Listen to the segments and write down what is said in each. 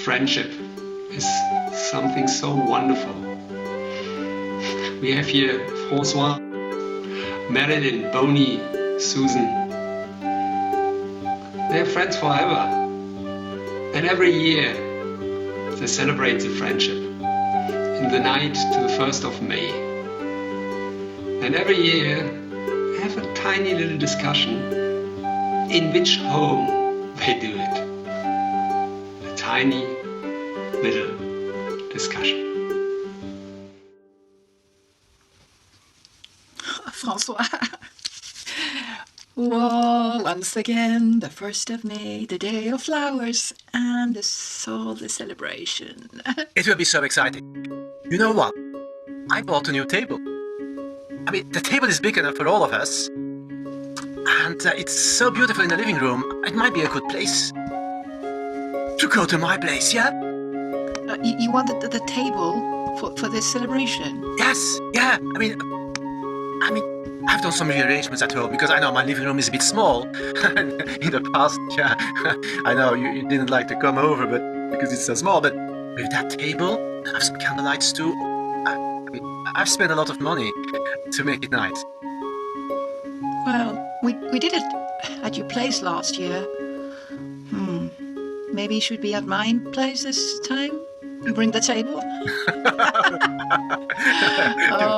friendship is something so wonderful. We have here François, Marilyn, Bonnie, Susan. They're friends forever. And every year they celebrate the friendship in the night to the 1st of May. And every year they have a tiny little discussion in which home they do it. A tiny little discussion. François. Whoa, once again, the 1st of May, the day of flowers, and the celebration. It will be so exciting. You know what? I bought a new table. I mean, the table is big enough for all of us. And it's so beautiful in the living room. It might be a good place to go to my place, yeah? You wanted the table for this celebration? Yes, yeah. I mean, I've done some rearrangements at home because I know my living room is a bit small. In the past, yeah, I know you didn't like to come over, but because it's so small. But with that table, I have some candlelights too. I've spent a lot of money to make it nice. Well, we did it at your place last year. Maybe it should be at my place this time? You bring the table? Too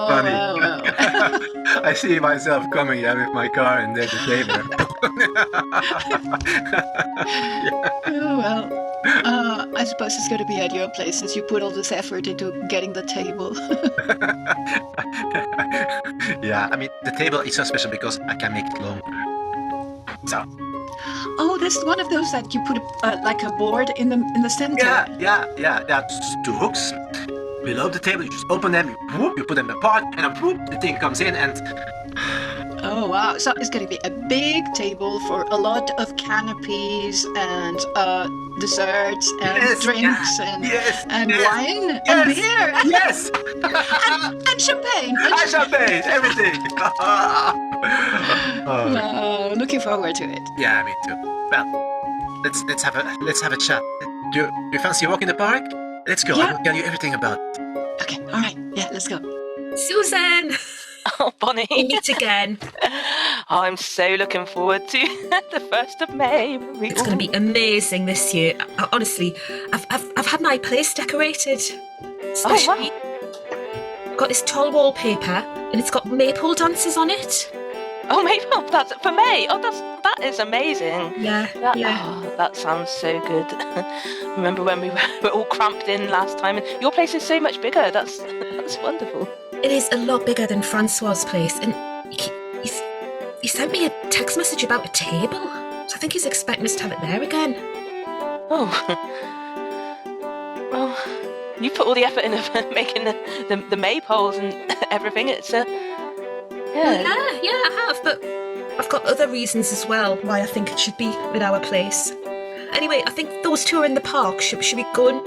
funny. Well. I see myself coming here with my car and there's the table. Oh, well. I suppose it's going to be at your place since you put all this effort into getting the table. Yeah, I mean, the table is so special because I can make it longer. So. Oh, that's one of those that you put like a board in the center. Yeah. That's 2 hooks below the table. You just open them, you put them apart, and then the thing comes in and... Oh, wow. So it's going to be a big table for a lot of canopies and desserts and drinks and wine and beer. Yes! and champagne. And champagne, everything. Wow, looking forward to it. Yeah, me too. Well, let's have a chat. Do you fancy a walk in the park? Let's go. Yeah. I will tell you everything about it. Okay, all right. Yeah, let's go. Susan! Oh, Bonnie. We meet again. Oh, I'm so looking forward to the 1st of May. It's going to be amazing this year. Honestly, I've had my place decorated. Especially, got this tall wallpaper, and it's got maple dancers on it. Oh, maple, that's for May. Oh, that is amazing. Yeah. Oh, that sounds so good. Remember when we were all cramped in last time? And your place is so much bigger. That's wonderful. It is a lot bigger than Francois's place, and he sent me a text message about a table. So I think he's expecting us to have it there again. Oh. Well, you put all the effort into making the maypoles and everything. It's Yeah, I have, but I've got other reasons as well why I think it should be with our place. Anyway, I think those 2 are in the park. Should we go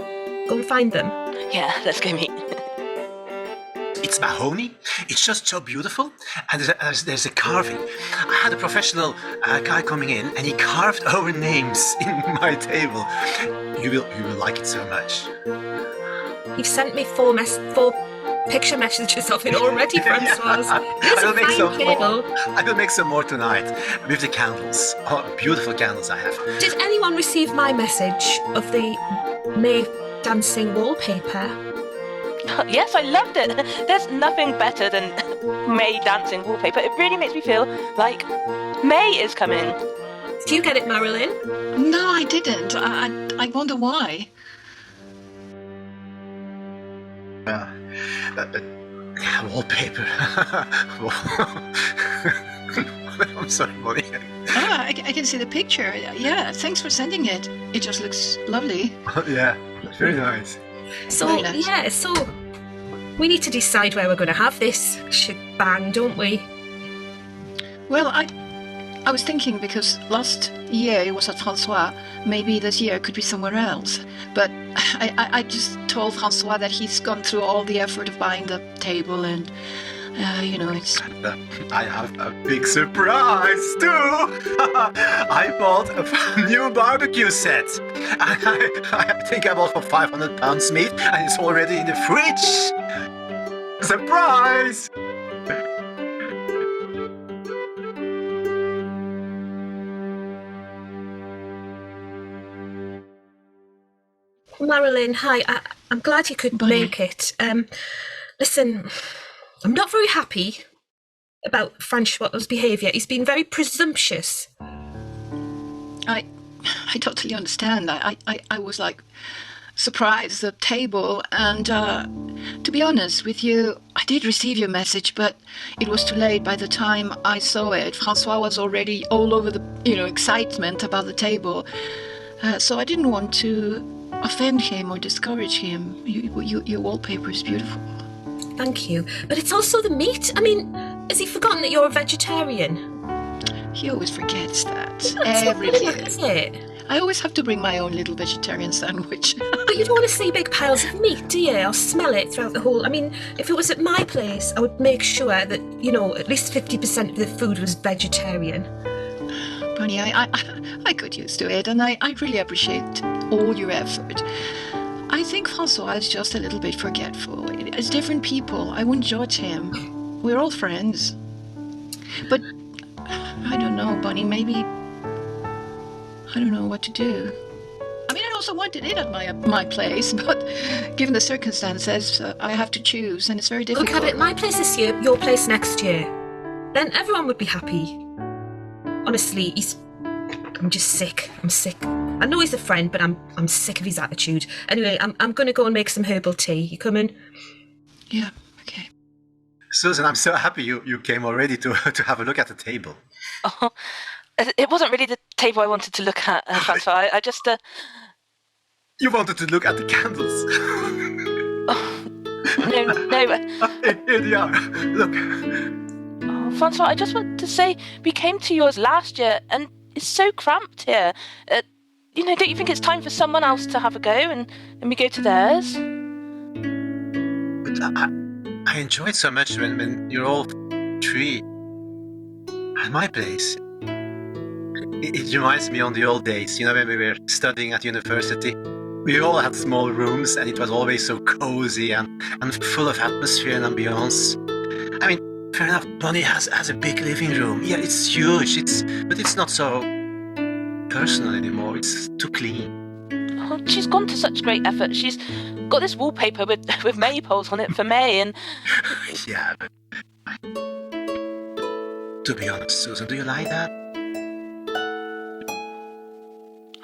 and find them? Yeah, let's go meet. It's mahogany. It's just so beautiful. And there's a carving. I had a professional guy coming in, and he carved our names in my table. You will like it so much. You've sent me 4 picture messages of it already, Francois. It's a fine table. I will make some more tonight with the candles. Oh, beautiful candles I have. Did anyone receive my message of the May dancing wallpaper? Yes, I loved it. There's nothing better than May dancing wallpaper. It really makes me feel like May is coming. Did you get it, Marilyn? No, I didn't. I wonder why. Wallpaper. I'm sorry, Molly. I can see the picture. Yeah, thanks for sending it. It just looks lovely. Yeah, it's very nice. So, Very nice. yeah, so we need to decide where we're going to have this shebang, don't we? Well, I was thinking because last year it was at Francois, maybe this year it could be somewhere else. But I just told Francois that he's gone through all the effort of buying the table and It's... I have a big surprise too! I bought a new barbecue set. I think I bought for £500 meat and it's already in the fridge! Surprise! Marilyn, hi. I'm glad you could make it. Listen, I'm not very happy about Francois's behaviour. He's been very presumptuous. I totally understand. I was surprised at the table, and to be honest with you, I did receive your message, but it was too late. By the time I saw it, Francois was already all over the excitement about the table. So I didn't want to offend him or discourage him. Your wallpaper is beautiful. Thank you. But it's also the meat. I mean, has he forgotten that you're a vegetarian? He always forgets that. Every year. Is it? I always have to bring my own little vegetarian sandwich. But you don't want to see big piles of meat, do you? Or smell it throughout the whole... I mean, if it was at my place, I would make sure that, at least 50% of the food was vegetarian. Bonnie, I got used to it, and I really appreciate all your effort. I think Francois is just a little bit forgetful. As different people, I wouldn't judge him. We're all friends. But I don't know, Bonnie, maybe... I don't know what to do. I mean, I also wanted it at my place, but given the circumstances, I have to choose, and it's very difficult. Look, have it my place this year, your place next year. Then everyone would be happy. Honestly, I'm just sick. I'm sick. I know he's a friend, but I'm sick of his attitude. Anyway, I'm going to go and make some herbal tea. You coming? Yeah, okay. Susan, I'm so happy you came already to have a look at the table. Oh, it wasn't really the table I wanted to look at, Francois. I just... You wanted to look at the candles. No. Here they are. Look. Oh, Francois, I just want to say we came to yours last year and it's so cramped here. Don't you think it's time for someone else to have a go and we go to theirs? But I enjoy it so much when you're all three at my place. It reminds me on the old days, when we were studying at university. We all had small rooms and it was always so cozy and full of atmosphere and ambience. I mean, fair enough, Bonnie has a big living room. Yeah, it's huge, but it's not so personal anymore. It's too clean. Oh, she's gone to such great effort. She's got this wallpaper with maypoles on it for May and... Yeah, but... To be honest, Susan, do you like that?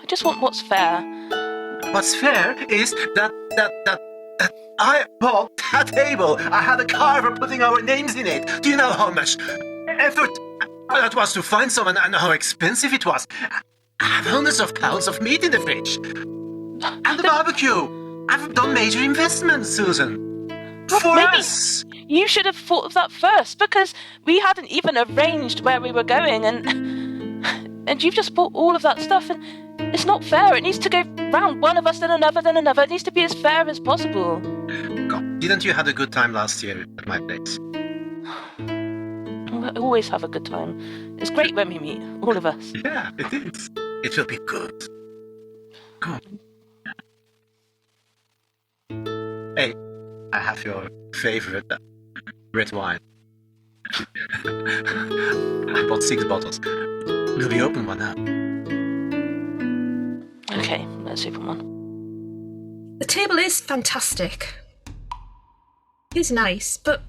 I just want what's fair. What's fair is that I bought that table. I had a car for putting our names in it. Do you know how much effort that was to find someone and how expensive it was? I have hundreds of pounds of meat in the fridge. And the barbecue. I've done major investments, Susan. For Maybe us. You should have thought of that first, because we hadn't even arranged where we were going, and you've just bought all of that stuff, and it's not fair. It needs to go round one of us, then another, then another. It needs to be as fair as possible. God, didn't you have a good time last year at my place? I always have a good time. It's great when we meet, all of us. Yeah, it is. It will be good. Come on. Hey, I have your favorite red wine. I bought 6 bottles. Will we open one now? Okay, let's open one. The table is fantastic. It's nice, but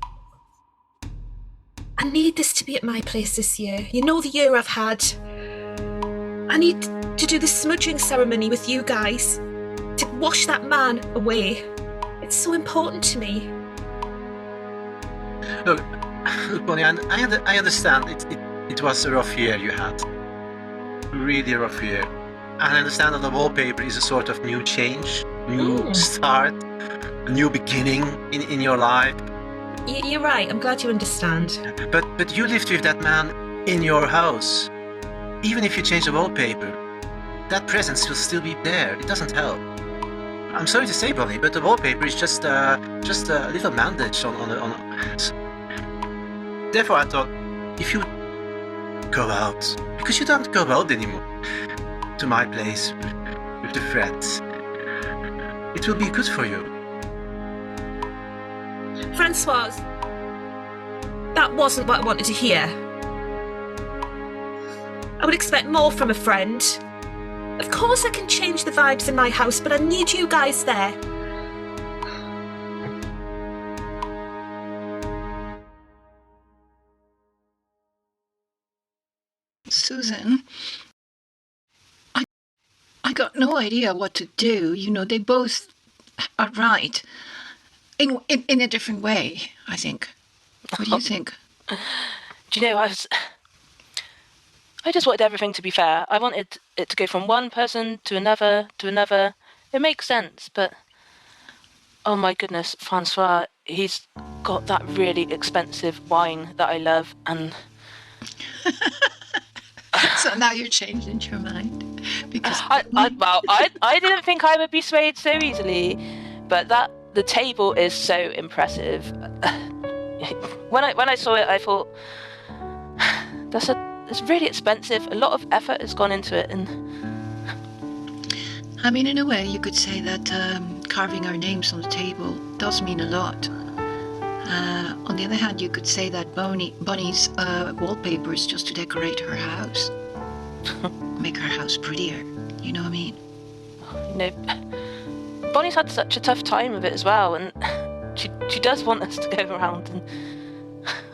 I need this to be at my place this year. You know the year I've had. I need to do the smudging ceremony with you guys. To wash that man away. It's so important to me. Look, Bonnie, I understand it was a rough year you had. Really rough year. And I understand that the wallpaper is a sort of new change, new start, a new beginning in your life. You're right, I'm glad you understand. But you lived with that man in your house. Even if you change the wallpaper, that presence will still be there. It doesn't help. I'm sorry to say, Bonnie, but the wallpaper is just a little bandage on therefore I thought, if you go out, because you don't go out anymore, to my place with the friends, it will be good for you. Francoise, that wasn't what I wanted to hear. I would expect more from a friend. Of course I can change the vibes in my house, but I need you guys there. Susan, I got no idea what to do. You know, they both are right. In a different way, I think. What do you think? Do you know, I just wanted everything to be fair. I wanted it to go from one person to another to another. It makes sense, but oh my goodness, Francois, he's got that really expensive wine that I love, and So now you're changing your mind because I didn't think I would be swayed so easily, but the table is so impressive. When I saw it, I thought it's really expensive. A lot of effort has gone into it, and I mean, in a way, you could say that carving our names on the table does mean a lot. On the other hand, you could say that Bonnie's wallpaper is just to decorate her house, make her house prettier. You know what I mean? You know, Bonnie's had such a tough time of it as well, and she does want us to go around, and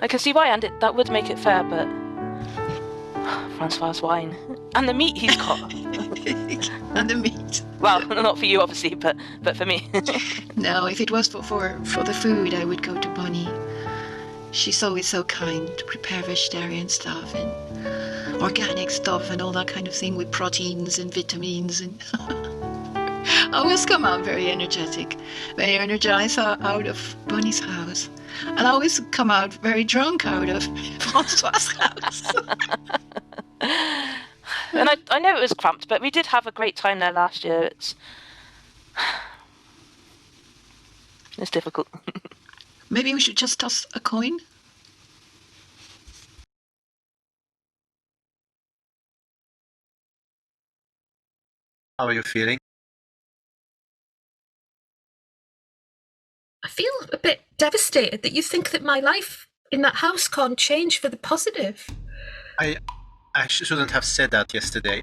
I can see why, and that would make it fair, but Francois' wine and the meat he's got. And the meat. Well, not for you, obviously, but for me. No, if it was for the food, I would go to Bonnie. She's always so kind to prepare vegetarian stuff and organic stuff and all that kind of thing with proteins and vitamins. And I always come out very energetic, very energized out of Bonnie's house. And I always come out very drunk out of Francois' house. And I know it was cramped, but we did have a great time there last year. It's difficult. Maybe we should just toss a coin? How are you feeling? I feel a bit devastated that you think that my life in that house can't change for the positive. I shouldn't have said that yesterday.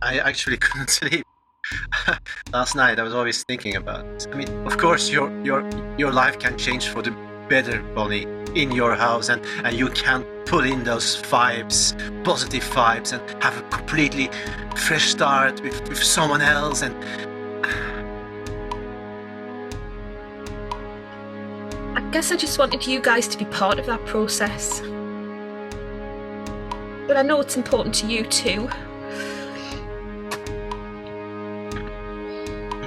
I actually couldn't sleep. Last night I was always thinking about it. I mean, of course your life can change for the better, Bonnie, in your house, and you can put in those vibes, positive vibes, and have a completely fresh start with someone else. And I guess I just wanted you guys to be part of that process. But I know it's important to you too.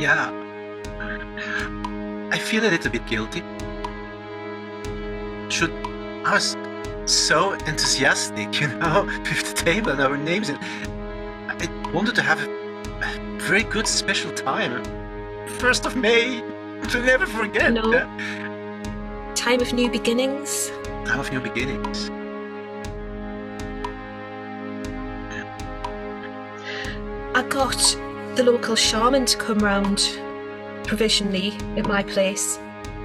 yeah, I feel a little bit guilty. I was so enthusiastic, you know, with the table and our names, and I wanted to have a very good special time. 1st of May, to never forget. No. Time of new beginnings. Time of new beginnings. I got the local shaman to come round provisionally at my place,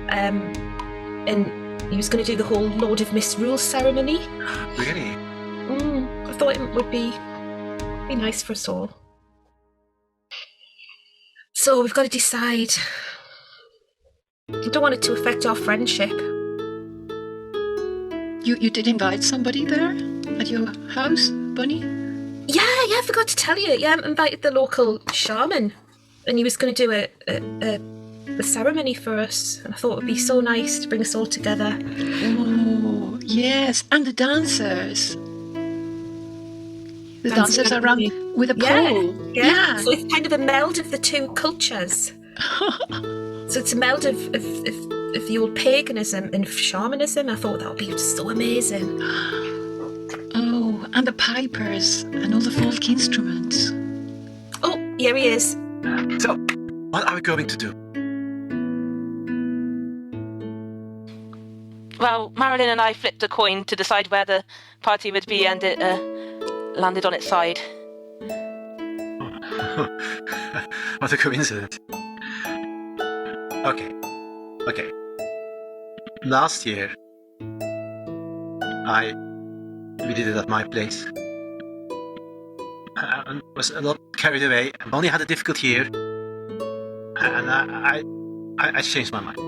and he was going to do the whole Lord of Misrule ceremony. Really? I thought it would be nice for us all. So we've got to decide. I don't want it to affect our friendship. You did invite somebody there at your house, Bunny? Yeah, I forgot to tell you. Yeah, I invited the local shaman, and he was going to do a ceremony for us, and I thought it would be so nice to bring us all together. Oh, yes, and the dancers. The dancers around with a pole. Yeah. So it's kind of a meld of the two cultures. So it's a meld of the old paganism and shamanism. I thought that would be so amazing. Oh, and the pipers and all the folk instruments. Oh, here he is. So, what are we going to do? Well, Marilyn and I flipped a coin to decide where the party would be, and it landed on its side. What a coincidence. Okay. Last year, we did it at my place. I was a lot carried away. I only had a difficult year, and I changed my mind.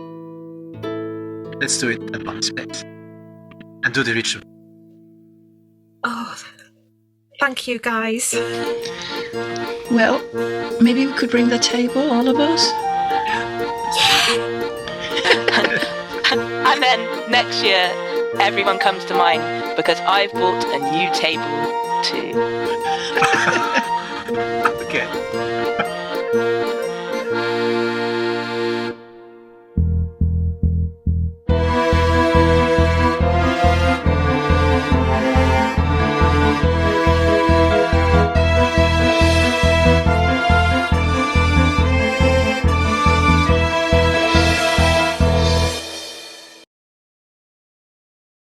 Let's do it at Bunny's place and do the ritual. Oh, thank you, guys. Well, maybe we could bring the table, all of us? And then next year, everyone comes to mine because I've bought a new table too. Okay.